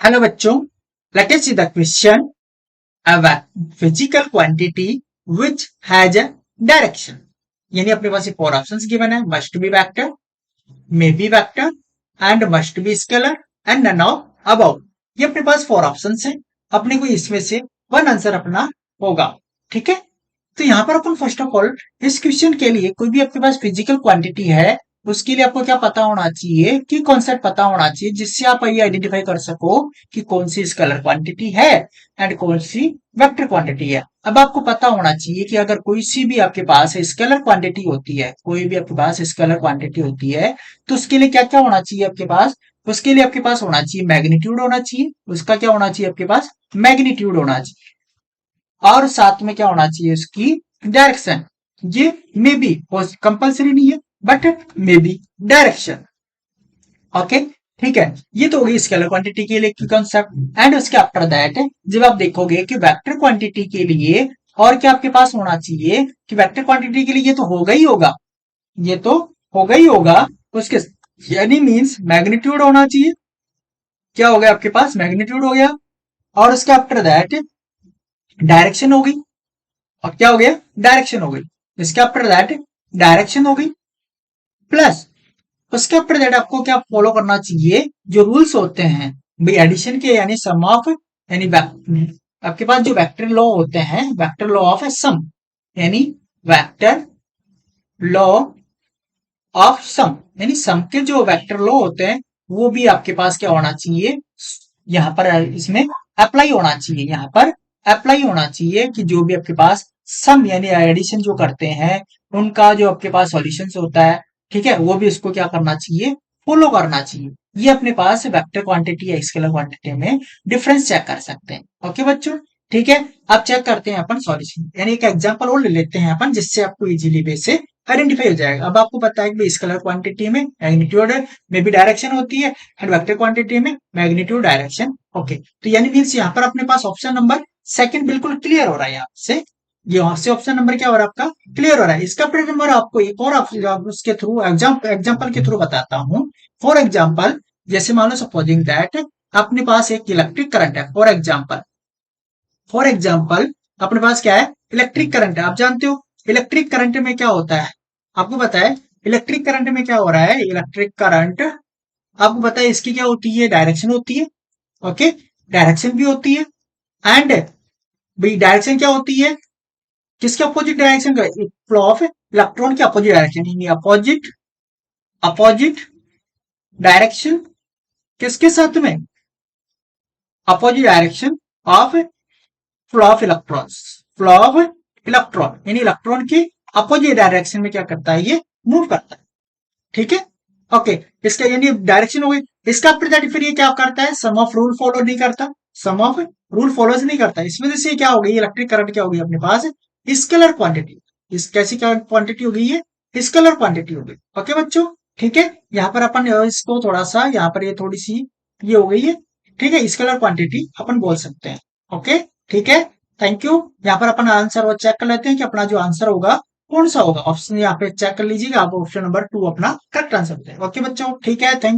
Hello बच्चों, let us see the question. A physical quantity which has a direction। यानी अपने पास four options given है, must be vector, may be vector and must be scalar and none of above. ये अपने पास four options हैं, अपने को इसमें से वन आंसर अपना होगा। ठीक है, तो यहाँ पर अपन फर्स्ट ऑफ ऑल इस क्वेश्चन के लिए कोई भी आपके पास फिजिकल क्वांटिटी है उसके लिए आपको क्या पता होना चाहिए, कि कॉन्सेप्ट पता होना चाहिए, जिससे आप ये आइडेंटिफाई कर सको कि कौन सी स्केलर क्वांटिटी है एंड कौन सी वेक्टर क्वांटिटी है। अब आपको पता होना चाहिए कि अगर कोई सी भी आपके पास स्केलर क्वांटिटी होती है, कोई भी आपके पास स्केलर क्वांटिटी होती है, तो उसके लिए क्या क्या होना चाहिए आपके पास। उसके लिए आपके पास होना चाहिए मैग्नीट्यूड होना चाहिए, उसका क्या होना चाहिए आपके पास, मैग्नीट्यूड होना चाहिए, और साथ में क्या होना चाहिए उसकी डायरेक्शन। ये मे बी कंपल्सरी नहीं है, but may be direction. Okay, ठीक है, ये तो होगी स्केलर क्वांटिटी के लिए की कॉन्सेप्ट। एंड उसके आफ्टर दैट जब आप देखोगे कि वेक्टर क्वांटिटी के लिए और क्या आपके पास होना चाहिए, कि वेक्टर क्वांटिटी के लिए ये तो होगा ही होगा, ये तो होगा ही होगा। उसके यानी मीन्स मैग्नीट्यूड होना चाहिए। क्या हो गया आपके पास, मैग्नीट्यूड हो गया, और उसके आफ्टर दैट डायरेक्शन हो गई। और क्या हो गया, डायरेक्शन हो गई। इसके आफ्टर दैट डायरेक्शन हो गई, प्लस उसके आफ्टर दैट आपको क्या फॉलो करना चाहिए, जो रूल्स होते हैं भाई एडिशन के, यानी सम ऑफ, यानी आपके पास जो वेक्टर लॉ होते हैं, वेक्टर लॉ ऑफ सम, यानी वेक्टर लॉ ऑफ सम, यानी सम के जो वेक्टर लॉ होते हैं वो भी आपके पास क्या होना चाहिए, यहाँ पर इसमें अप्लाई होना चाहिए। यहाँ पर अप्लाई होना चाहिए कि जो भी आपके पास सम यानी एडिशन जो करते हैं उनका जो आपके पास सॉल्यूशंस होता है, ठीक है, वो भी इसको क्या करना चाहिए, फॉलो करना चाहिए। ये अपने पास वेक्टर क्वांटिटी या स्केलर क्वांटिटी में डिफरेंस चेक कर सकते हैं। ओके बच्चों, ठीक है, अब चेक करते हैं अपन सॉल्यूशन, यानी एक एग्जांपल और ले लेते हैं अपन, जिससे आपको इजीली बेस से आइडेंटिफाई हो जाएगा। अब आपको पता है कि स्केलर क्वांटिटी में मैग्नीट्यूड में भी डायरेक्शन होती है एंड वेक्टर क्वांटिटी में मैग्नीट्यूड डायरेक्शन। ओके, तो यानी मीन्स यहाँ पर अपने पास ऑप्शन नंबर सेकंड बिल्कुल क्लियर हो रहा है। यहाँ से यहाँ से ऑप्शन नंबर क्या हो रहा है आपका, क्लियर हो रहा है। इसका फिर नंबर आपको एक और उसके थ्रू एग्जाम्पल के थ्रू बताता हूँ। फॉर एग्जाम्पल, जैसे मान लो सपोजिंग दैट अपने पास एक इलेक्ट्रिक करंट है। फॉर एग्जाम्पल अपने पास क्या है, इलेक्ट्रिक करंट है। आप जानते हो इलेक्ट्रिक करंट में क्या होता है, आपको पता है इलेक्ट्रिक करंट में क्या हो रहा है, इलेक्ट्रिक करंट आपको पता है इसकी क्या होती है, डायरेक्शन होती है। ओके, डायरेक्शन भी होती है, एंड भाई डायरेक्शन क्या होती है, किसके अपोजिट डायरेक्शन का, फ्लो ऑफ इलेक्ट्रॉन के अपोजिट डायरेक्शन, यानी अपोजिट डायरेक्शन किसके साथ में, opposite direction of flow of electrons, flow of electron, यानी इलेक्ट्रॉन के अपोजिट डायरेक्शन में क्या करता है, ये मूव करता है। ठीक है, ओके, इसका यानी डायरेक्शन हो गई। इसका फिर ये क्या करता है, सम ऑफ रूल फॉलो नहीं करता, सम ऑफ रूल फॉलोज नहीं करता। इस वजह से क्या हो गई, इलेक्ट्रिक करंट क्या हो गई अपने पास, स्केलर क्वांटिटी। इस कैसी क्वांटिटी हो गई है, स्केलर क्वांटिटी हो गई। ओके बच्चों, ठीक है, यहाँ पर अपन इसको थोड़ा सा यहाँ पर ये थोड़ी सी ये हो गई है, ठीक है, स्केलर क्वांटिटी अपन बोल सकते हैं। ओके, ठीक है, थैंक यू। यहाँ पर अपन आंसर और चेक कर लेते हैं कि अपना जो आंसर होगा कौन सा होगा। ऑप्शन यहाँ पे चेक कर लीजिएगा, आप ऑप्शन नंबर 2 अपना करेक्ट आंसर दें। ओके बच्चों, ठीक है, थैंक